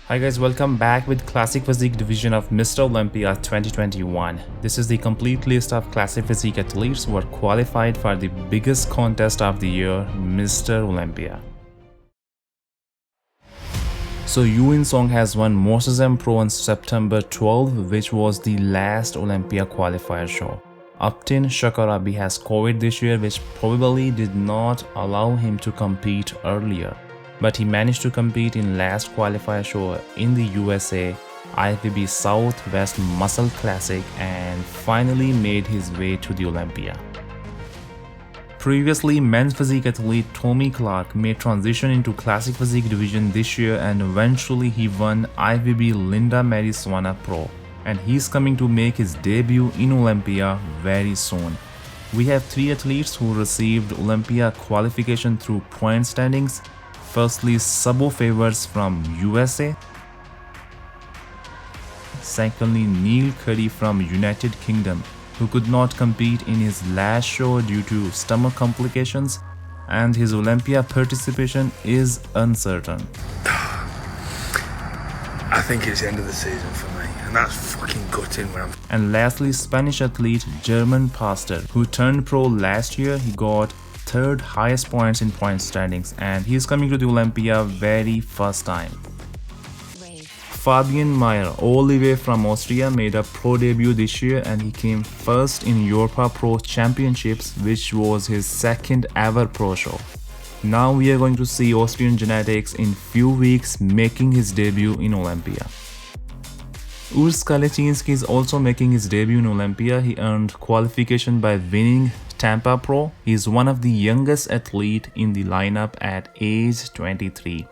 Hi guys, welcome back with Classic Physique division of Mr. Olympia 2021. This is the complete list of Classic Physique athletes who are qualified for the biggest contest of the year, Mr. Olympia. So Yuin Seong has won Morsizem Pro on September 12, which was the last Olympia qualifier show. Upton Shakarabi has COVID this year, which probably did not allow him to compete earlier. But he managed to compete in last qualifier show in the USA, IFBB Southwest Muscle Classic, and finally made his way to the Olympia. Previously, men's physique athlete Tommy Clark made transition into Classic Physique division this year, and eventually he won IFBB Linda Mary Swana Pro, and he's coming to make his debut in Olympia very soon. We have three athletes who received Olympia qualification through point standings. Firstly, Sabur Favors from USA. Secondly, Neil Currey from United Kingdom, who could not compete in his last show due to stomach complications, and his Olympia participation is uncertain. I think it's the end of the season for me, and that's fucking gutting when I'm... And lastly, Spanish athlete German Pastor, who turned pro last year. He got third highest points in point standings, and he's coming to the Olympia very first time. Fabian Mayr, all the way from Austria, made a pro debut this year, and he came first in Europa Pro Championships, which was his second ever pro show. Now we are going to see Austrian genetics in few weeks making his debut in Olympia. Kalecinski is also making his debut in Olympia. He earned qualification by winning Tampa Pro. He is one of the youngest athlete in the lineup at age 23.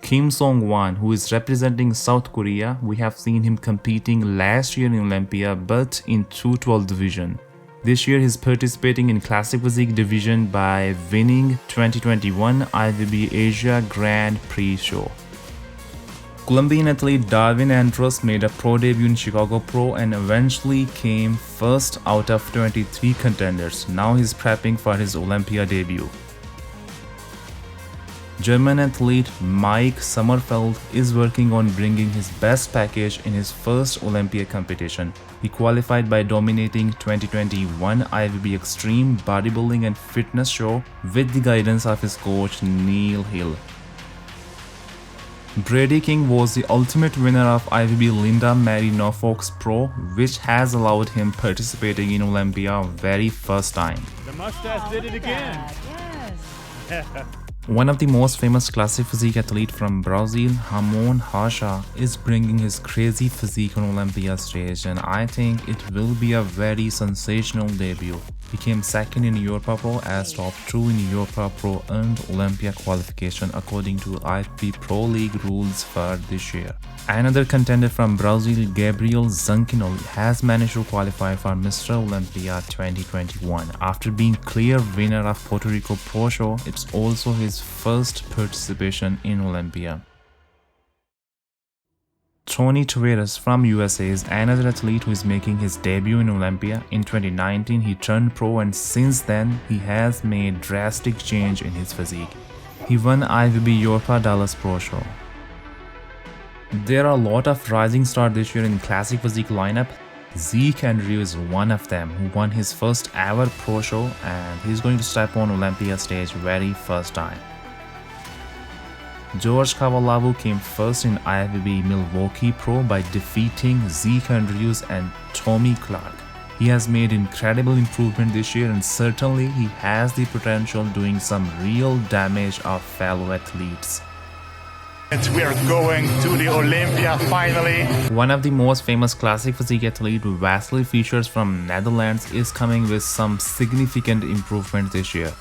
Seonghuan, who is representing South Korea, we have seen him competing last year in Olympia but in 212 division. This year he's participating in Classic Physique division by winning 2021 IFBB Asia Grand Prix show. Colombian athlete Darwin made a pro debut in Chicago Pro and eventually came first out of 23 contenders. Now he's prepping for his Olympia debut. German athlete Mike Sommerfeld is working on bringing his best package in his first Olympia competition. He qualified by dominating 2021 IFBB Extreme Bodybuilding and Fitness show with the guidance of his coach Neil Hill. Brady King was the ultimate winner of IFBB Linda Mary Norfolk's Pro, which has allowed him participating in Olympia very first time. The mustache did it again. Yes. One of the most famous Classic Physique athlete from Brazil, Ramon, Rocha, is bringing his crazy physique on Olympia stage, and I think it will be a very sensational debut. He came second in Europa Pro as top 2 in Europa Pro, earned Olympia qualification according to IFBB Pro League rules for this year. Another contender from Brazil, Gabriel Zancanelli, has managed to qualify for Mr. Olympia 2021. After being clear winner of Puerto Rico Pro Show, it's also his first participation in Olympia. Taveras from USA is another athlete who is making his debut in Olympia. In 2019, he turned pro, and since then, he has made drastic change in his physique. He won IFBB Europa Dallas Pro Show. There are a lot of rising stars this year in Classic Physique lineup. Zeek is one of them, who won his first ever pro show, and he's going to step on Olympia stage very first time. George Kawalawu came first in IFBB Milwaukee Pro by defeating Zeek and Tommy Clark. He has made incredible improvement this year, and certainly he has the potential doing some real damage of fellow athletes. We are going to the Olympia finally. One of the most famous Classic Physique athlete, Wesley Vissers from Netherlands, is coming with some significant improvement this year.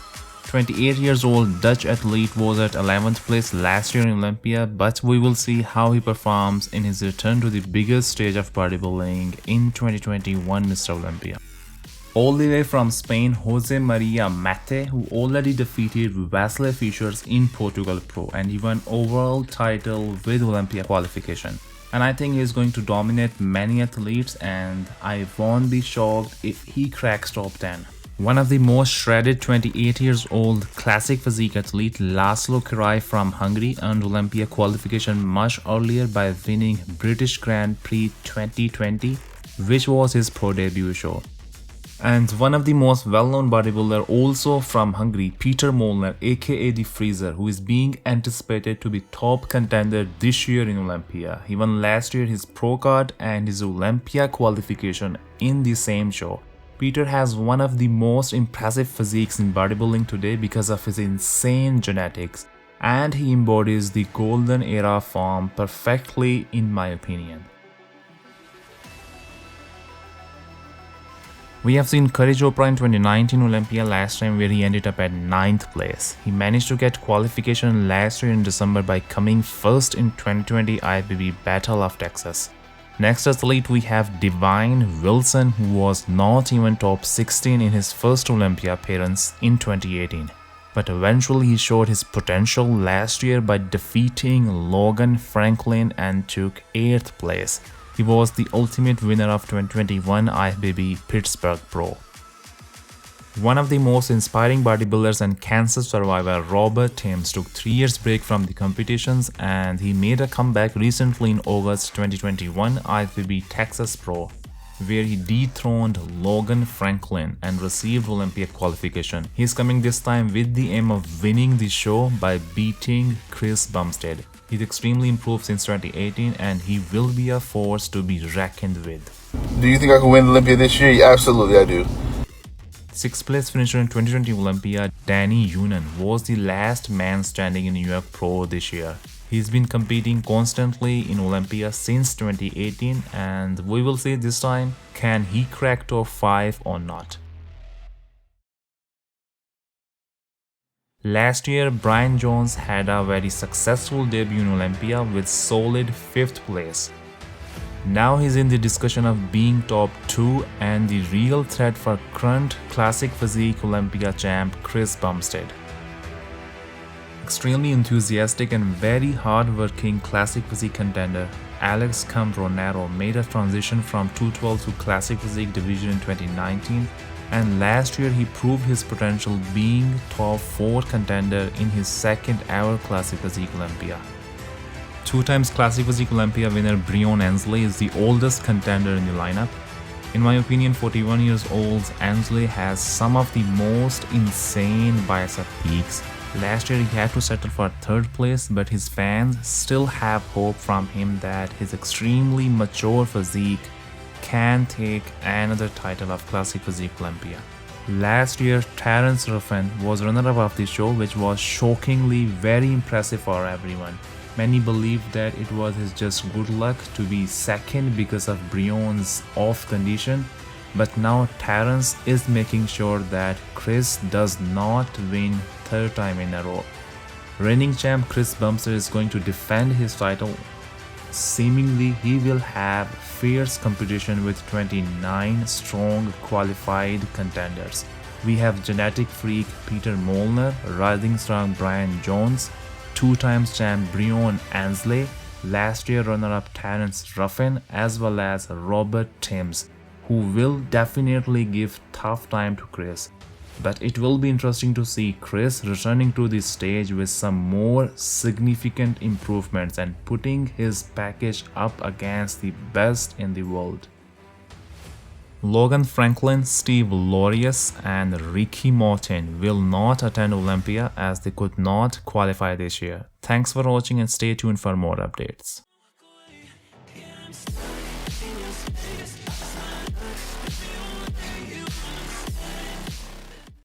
28 years old Dutch athlete was at 11th place last year in Olympia, but we will see how he performs in his return to the biggest stage of bodybuilding in 2021 Mr. Olympia. All the way from Spain, Jose Maria Mate, who already defeated Wesley Vissers in Portugal Pro, and he won overall title with Olympia qualification. And I think he's going to dominate many athletes, and I won't be shocked if he cracks top 10. One of the most shredded 28 years old classic physique athlete Laszlo Currey from Hungary earned Olympia qualification much earlier by winning British Grand Prix 2020, which was his pro debut show. And one of the most well-known bodybuilder also from Hungary, Peter Molnar aka the Freezer, who is being anticipated to be top contender this year in Olympia. He won last year his pro card and his Olympia qualification in the same show. Peter has one of the most impressive physiques in bodybuilding today because of his insane genetics, and he embodies the golden era form perfectly in my opinion. We have seen Currey in 2019 Olympia last time where he ended up at 9th place. He managed to get qualification last year in December by coming first in 2020 IFBB Battle of Texas. Next athlete we have Divine Wilson, who was not even top 16 in his first Olympia appearance in 2018. But eventually he showed his potential last year by defeating Logan Franklin and took 8th place. He was the ultimate winner of 2021 IFBB Pittsburgh Pro. One of the most inspiring bodybuilders and cancer survivor, Robert Timms, took 3 years break from the competitions and he made a comeback recently in August 2021 IFBB Texas Pro, where he dethroned Logan Franklin and received Olympia qualification. He is coming this time with the aim of winning the show by beating Chris Bumstead. He's extremely improved since 2018 and he will be a force to be reckoned with. Do you think I can win Olympia this year? Yeah, absolutely, I do. 6th place finisher in 2020 Olympia, Danny Yunan, was the last man standing in New York Pro this year. He's been competing constantly in Olympia since 2018 and we will see this time, can he crack top 5 or not. Last year, Bryan Jones had a very successful debut in Olympia with solid 5th place. Now he's in the discussion of being top 2 and the real threat for current Classic Physique Olympia champ Chris Bumstead. Extremely enthusiastic and very hard-working Classic Physique contender, Alex Cambronero made a transition from 212 to Classic Physique division in 2019, and last year he proved his potential being top 4 contender in his 2nd ever Classic Physique Olympia. 2 times Classic Physique Olympia winner Breon Ansley is the oldest contender in the lineup. In my opinion, 41 years old, Ansley has some of the most insane bicep peaks. Last year he had to settle for 3rd place, but his fans still have hope from him that his extremely mature physique can take another title of Classic Physique Olympia. Last year, Terrence Ruffin was runner-up of the show, which was shockingly very impressive for everyone. Many believe that it was his just good luck to be 2nd because of Breon's off condition, but now Terrence is making sure that Chris does not win 3rd time in a row. Reigning champ Chris Bumstead is going to defend his title. Seemingly, he will have fierce competition with 29 strong qualified contenders. We have genetic freak Peter Molnar, rising strong Bryan Jones, 2 times champ Breon Ansley, last year runner-up Terrence Ruffin, as well as Robert Timms, who will definitely give tough time to Chris. But it will be interesting to see Chris returning to the stage with some more significant improvements and putting his package up against the best in the world. Logan Franklin, Steve Lorius and Ricky Martin will not attend Olympia as they could not qualify this year. Thanks for watching and stay tuned for more updates.